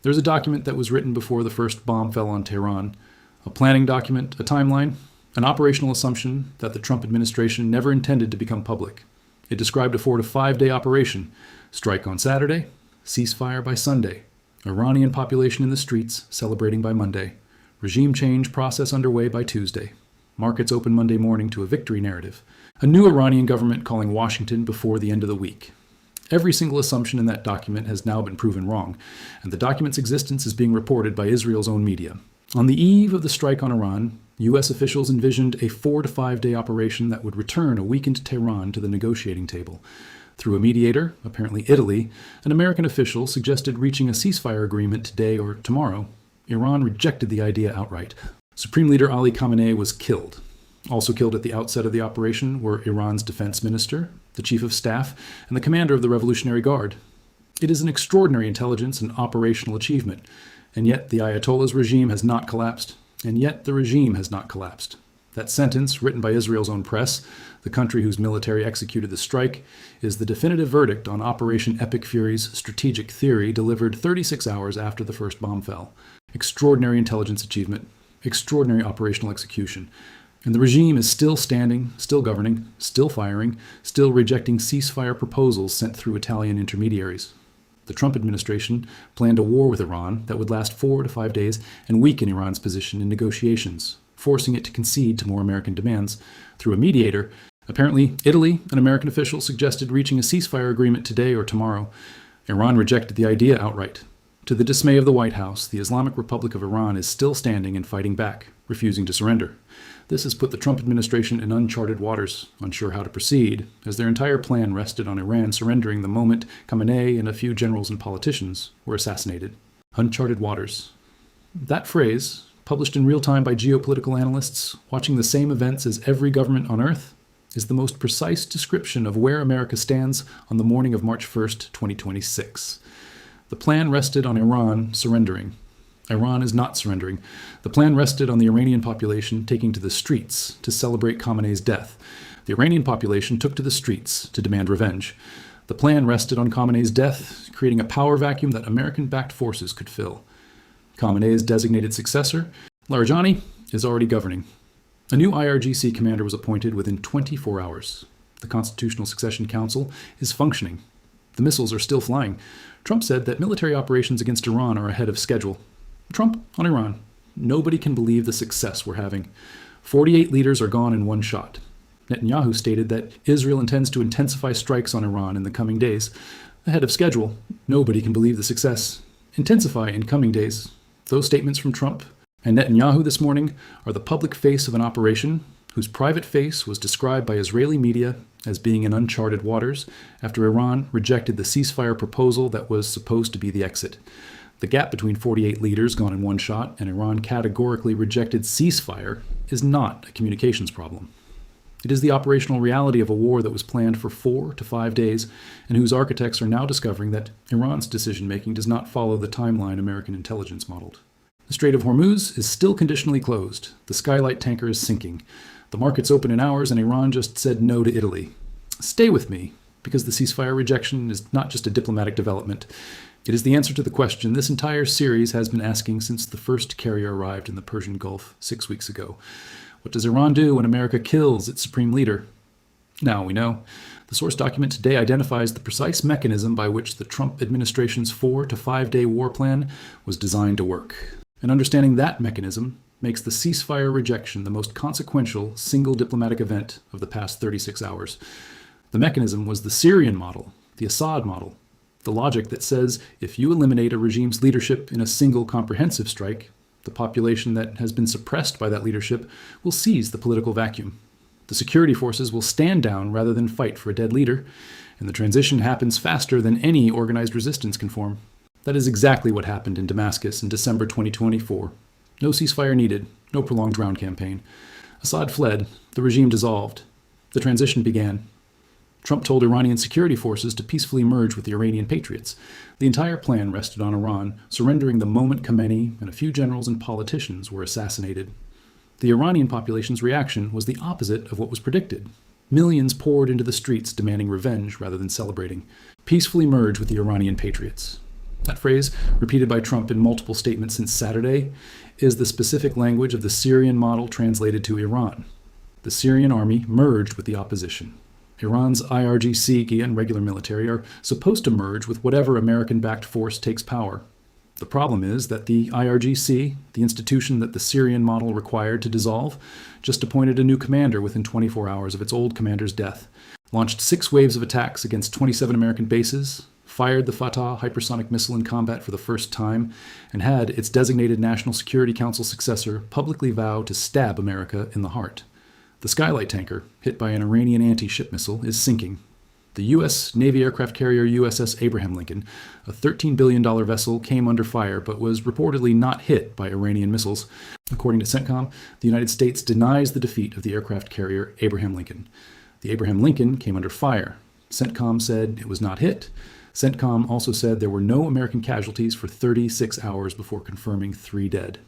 There's a document that was written before the first bomb fell on Tehran, a planning document, a timeline, an operational assumption that the Trump administration never intended to become public. It described a 4 to 5 day operation, strike on Saturday, ceasefire by Sunday, Iranian population in the streets celebrating by Monday, regime change process underway by Tuesday, markets open Monday morning to a victory narrative, a new Iranian government calling Washington before the end of the week. Every single assumption in that document has now been proven wrong, and the document's existence is being reported by Israel's own media. On the eve of the strike on Iran, U.S. officials envisioned a 4 to 5 day operation that would return a weakened Tehran to the negotiating table. Through a mediator, apparently Italy, an American official suggested reaching a ceasefire agreement today or tomorrow. Iran rejected the idea outright. Supreme Leader Ali Khamenei was killed. Also killed at the outset of the operation were Iran's defense minister, the chief of staff, and the commander of the Revolutionary Guard. It is an extraordinary intelligence and operational achievement, and yet the Ayatollah's regime has not collapsed, and yet the regime has not collapsed. That sentence, written by Israel's own press, the country whose military executed the strike, is the definitive verdict on Operation Epic Fury's strategic theory delivered 36 hours after the first bomb fell. Extraordinary intelligence achievement, extraordinary operational execution. And the regime is still standing, still governing, still firing, still rejecting ceasefire proposals sent through Italian intermediaries. The Trump administration planned a war with Iran that would last 4 to 5 days and weaken Iran's position in negotiations, forcing it to concede to more American demands. Through a mediator, apparently Italy, an American official, suggested reaching a ceasefire agreement today or tomorrow. Iran rejected the idea outright. To the dismay of the White House, the Islamic Republic of Iran is still standing and fighting back, refusing to surrender. This has put the Trump administration in uncharted waters, unsure how to proceed, as their entire plan rested on Iran surrendering the moment Khamenei and a few generals and politicians were assassinated. Uncharted waters. That phrase, published in real time by geopolitical analysts watching the same events as every government on Earth, is the most precise description of where America stands on the morning of March 1st, 2026. The plan rested on Iran surrendering. Iran is not surrendering. The plan rested on the Iranian population taking to the streets to celebrate Khamenei's death. The Iranian population took to the streets to demand revenge. The plan rested on Khamenei's death, creating a power vacuum that American-backed forces could fill. Khamenei's designated successor, Larijani, is already governing. A new IRGC commander was appointed within 24 hours. The Constitutional Succession Council is functioning. The missiles are still flying. Trump said that military operations against Iran are ahead of schedule. Trump on Iran. Nobody can believe the success we're having. 48 leaders are gone in one shot. Netanyahu stated that Israel intends to intensify strikes on Iran in the coming days. Ahead of schedule. Nobody can believe the success. Intensify in coming days. Those statements from Trump and Netanyahu this morning are the public face of an operation whose private face was described by Israeli media as being in uncharted waters after Iran rejected the ceasefire proposal that was supposed to be the exit. The gap between 48 leaders gone in one shot and Iran categorically rejected ceasefire is not a communications problem. It is the operational reality of a war that was planned for 4 to 5 days and whose architects are now discovering that Iran's decision-making does not follow the timeline American intelligence modeled. The Strait of Hormuz is still conditionally closed. The Skylight tanker is sinking. The markets open in hours and Iran just said no to Italy. Stay with me, because the ceasefire rejection is not just a diplomatic development. It is the answer to the question this entire series has been asking since the first carrier arrived in the Persian Gulf 6 weeks ago. What does Iran do when America kills its supreme leader? Now we know. The source document today identifies the precise mechanism by which the Trump administration's 4 to 5 day war plan was designed to work. And understanding that mechanism makes the ceasefire rejection the most consequential single diplomatic event of the past 36 hours. The mechanism was the Syrian model, the Assad model, the logic that says if you eliminate a regime's leadership in a single comprehensive strike, the population that has been suppressed by that leadership will seize the political vacuum. The security forces will stand down rather than fight for a dead leader, and the transition happens faster than any organized resistance can form. That is exactly what happened in Damascus in December 2024. No ceasefire needed, no prolonged ground campaign. Assad fled, the regime dissolved. The transition began. Trump told Iranian security forces to peacefully merge with the Iranian patriots. The entire plan rested on Iran surrendering the moment Khamenei and a few generals and politicians were assassinated. The Iranian population's reaction was the opposite of what was predicted. Millions poured into the streets demanding revenge rather than celebrating. Peacefully merge with the Iranian patriots. That phrase, repeated by Trump in multiple statements since Saturday, is the specific language of the Syrian model translated to Iran. The Syrian army merged with the opposition. Iran's IRGC and regular military are supposed to merge with whatever American-backed force takes power. The problem is that the IRGC, the institution that the Syrian model required to dissolve, just appointed a new commander within 24 hours of its old commander's death, launched 6 waves of attacks against 27 American bases, fired the Fatah hypersonic missile in combat for the first time, and had its designated National Security Council successor publicly vow to stab America in the heart. The Skylight tanker, hit by an Iranian anti-ship missile, is sinking. The U.S. Navy aircraft carrier USS Abraham Lincoln, a $13 billion vessel, came under fire but was reportedly not hit by Iranian missiles. According to CENTCOM, the United States denies the defeat of the aircraft carrier Abraham Lincoln. The Abraham Lincoln came under fire. CENTCOM said it was not hit. CENTCOM also said there were no American casualties for 36 hours before confirming 3 dead.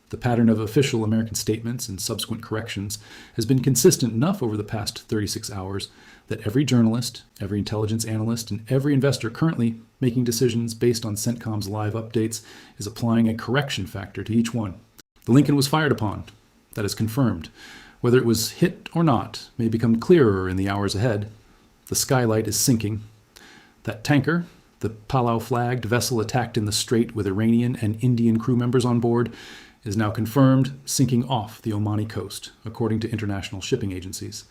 The pattern of official American statements and subsequent corrections has been consistent enough over the past 36 hours that every journalist, every intelligence analyst, and every investor currently making decisions based on CENTCOM's live updates is applying a correction factor to each one. The Lincoln was fired upon. That is confirmed. Whether it was hit or not may become clearer in the hours ahead. The Skylight is sinking. That tanker, the Palau-flagged vessel attacked in the strait with Iranian and Indian crew members on board, is now confirmed sinking off the Omani coast, according to international shipping agencies.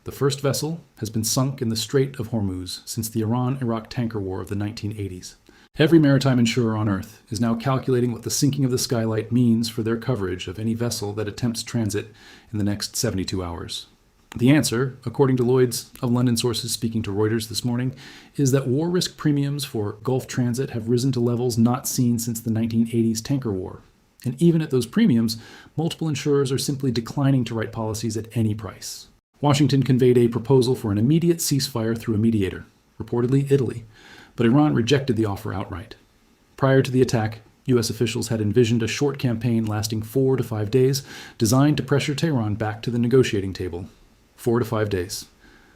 The first vessel has been sunk in the Strait of Hormuz since the Iran-Iraq tanker war of the 1980s. Every maritime insurer on Earth is now calculating what the sinking of the Skylight means for their coverage of any vessel that attempts transit in the next 72 hours. The answer, according to Lloyd's of London sources speaking to Reuters this morning, is that war risk premiums for Gulf transit have risen to levels not seen since the 1980s tanker war. And even at those premiums, multiple insurers are simply declining to write policies at any price. Washington conveyed a proposal for an immediate ceasefire through a mediator, reportedly Italy, but Iran rejected the offer outright. Prior to the attack, U.S. officials had envisioned a short campaign lasting 4 to 5 days, designed to pressure Tehran back to the negotiating table. 4 to 5 days.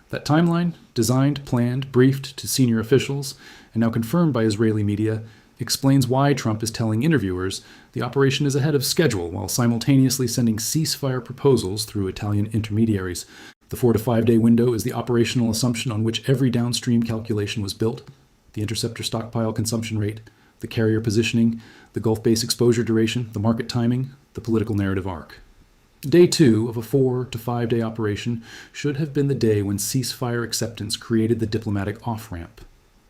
That timeline, designed, planned, briefed to senior officials, and now confirmed by Israeli media, explains why Trump is telling interviewers the operation is ahead of schedule while simultaneously sending ceasefire proposals through Italian intermediaries. The 4 to 5 day window is the operational assumption on which every downstream calculation was built: the interceptor stockpile consumption rate, the carrier positioning, the Gulf base exposure duration, the market timing, the political narrative arc. Day 2 of a 4 to 5 day operation should have been the day when ceasefire acceptance created the diplomatic off-ramp.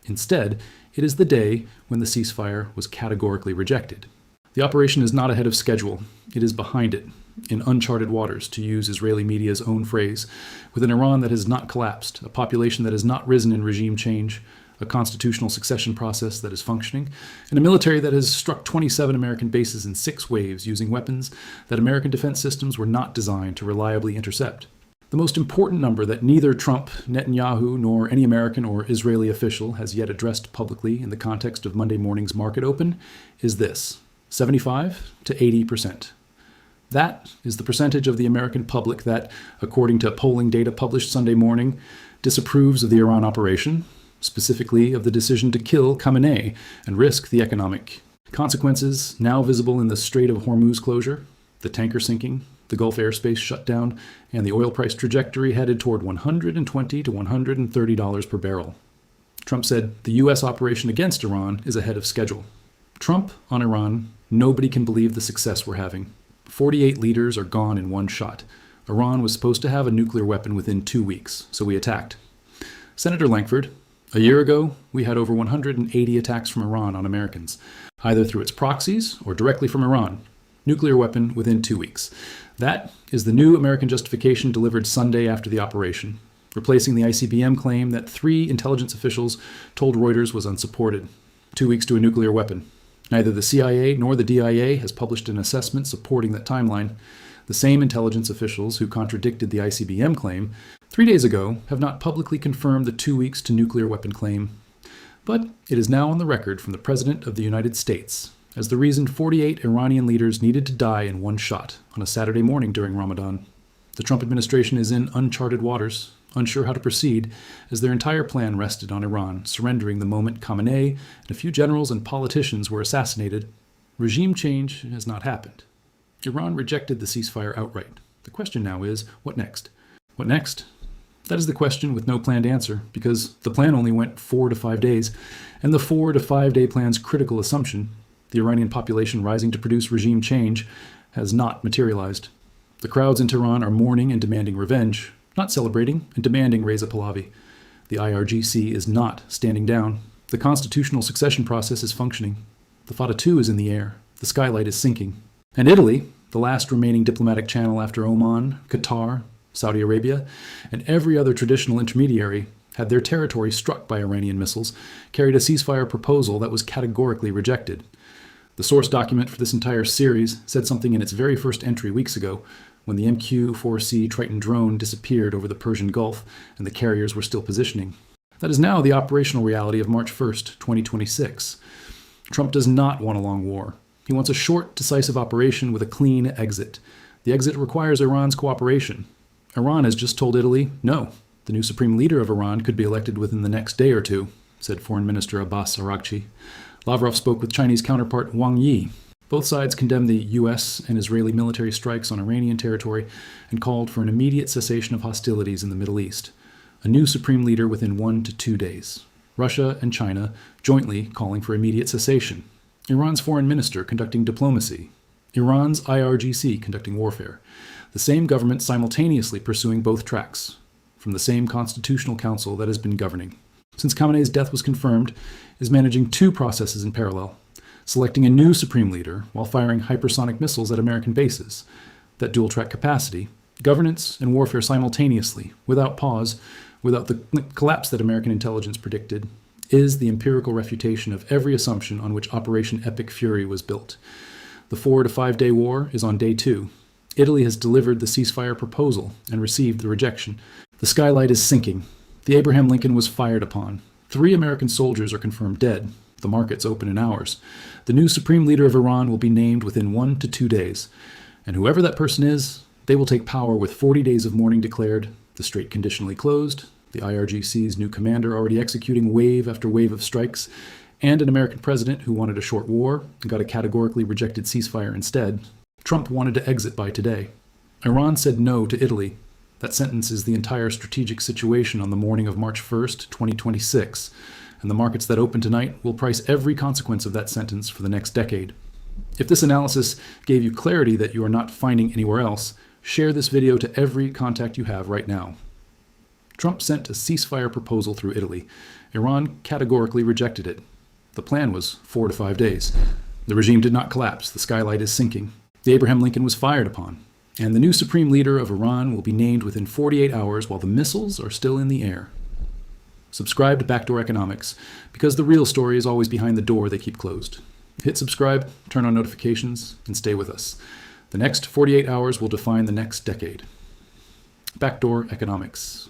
Instead, it is the day when the ceasefire was categorically rejected. The operation is not ahead of schedule. It is behind it, in uncharted waters, to use Israeli media's own phrase, with an Iran that has not collapsed, a population that has not risen in regime change, a constitutional succession process that is functioning, and a military that has struck 27 American bases in 6 waves using weapons that American defense systems were not designed to reliably intercept. The most important number that neither Trump, Netanyahu, nor any American or Israeli official has yet addressed publicly in the context of Monday morning's market open is this: 75 to 80%. That is the percentage of the American public that, according to polling data published Sunday morning, disapproves of the Iran operation, specifically of the decision to kill Khamenei and risk the economic consequences now visible in the Strait of Hormuz closure, the tanker sinking, the Gulf airspace shutdown, and the oil price trajectory headed toward $120 to $130 per barrel. Trump said the U.S. operation against Iran is ahead of schedule. Trump on Iran: nobody can believe the success we're having. 48 leaders are gone in one shot. Iran was supposed to have a nuclear weapon within 2 weeks, so we attacked. Senator Lankford: a year ago, we had over 180 attacks from Iran on Americans, either through its proxies or directly from Iran. Nuclear weapon within 2 weeks. That is the new American justification delivered Sunday after the operation, replacing the ICBM claim that 3 intelligence officials told Reuters was unsupported. 2 weeks to a nuclear weapon. Neither the CIA nor the DIA has published an assessment supporting that timeline. The same intelligence officials who contradicted the ICBM claim 3 days ago have not publicly confirmed the 2 weeks to nuclear weapon claim. But it is now on the record from the President of the United States as the reason 48 Iranian leaders needed to die in one shot on a Saturday morning during Ramadan. The Trump administration is in uncharted waters, unsure how to proceed, as their entire plan rested on Iran surrendering the moment Khamenei and a few generals and politicians were assassinated. Regime change has not happened. Iran rejected the ceasefire outright. The question now is, what next? What next? That is the question with no planned answer, because the plan only went 4 to 5 days, and the 4 to 5 day plan's critical assumption, the Iranian population rising to produce regime change, has not materialized. The crowds in Tehran are mourning and demanding revenge, not celebrating and demanding Reza Pahlavi. The IRGC is not standing down. The constitutional succession process is functioning. The Fatah II is in the air. The skylight is sinking. And Italy, the last remaining diplomatic channel after Oman, Qatar, Saudi Arabia, and every other traditional intermediary, had their territory struck by Iranian missiles, carried a ceasefire proposal that was categorically rejected. The source document for this entire series said something in its very first entry weeks ago, when the MQ-4C Triton drone disappeared over the Persian Gulf and the carriers were still positioning. That is now the operational reality of March 1st, 2026. Trump does not want a long war. He wants a short, decisive operation with a clean exit. The exit requires Iran's cooperation. Iran has just told Italy, no. The new supreme leader of Iran could be elected within the next day or two, said Foreign Minister Abbas Araghchi. Lavrov spoke with Chinese counterpart Wang Yi. Both sides condemned the U.S. and Israeli military strikes on Iranian territory and called for an immediate cessation of hostilities in the Middle East. A new supreme leader within 1 to 2 days. Russia and China jointly calling for immediate cessation. Iran's foreign minister conducting diplomacy. Iran's IRGC conducting warfare. The same government simultaneously pursuing both tracks, from the same constitutional council that has been governing. Since Khamenei's death was confirmed, is managing 2 processes in parallel, selecting a new supreme leader while firing hypersonic missiles at American bases. That dual-track capacity, governance and warfare simultaneously, without pause, without the collapse that American intelligence predicted, is the empirical refutation of every assumption on which Operation Epic Fury was built. The 4 to 5 day war is on day 2. Italy has delivered the ceasefire proposal and received the rejection. The skylight is sinking. The Abraham Lincoln was fired upon. 3 American soldiers are confirmed dead. The markets open in hours. The new supreme leader of Iran will be named within 1 to 2 days. And whoever that person is, they will take power with 40 days of mourning declared, the strait conditionally closed, the IRGC's new commander already executing wave after wave of strikes, and an American president who wanted a short war and got a categorically rejected ceasefire instead. Trump wanted to exit by today. Iran said no to Italy. That sentence is the entire strategic situation on the morning of March 1st, 2026, and the markets that open tonight will price every consequence of that sentence for the next decade. If this analysis gave you clarity that you are not finding anywhere else, share this video to every contact you have right now. Trump sent a ceasefire proposal through Italy. Iran categorically rejected it. The plan was 4 to 5 days. The regime did not collapse. The skylight is sinking. The Abraham Lincoln was fired upon. And the new supreme leader of Iran will be named within 48 hours while the missiles are still in the air. Subscribe to Backdoor Economics, because the real story is always behind the door they keep closed. Hit subscribe, turn on notifications, and stay with us. The next 48 hours will define the next decade. Backdoor Economics.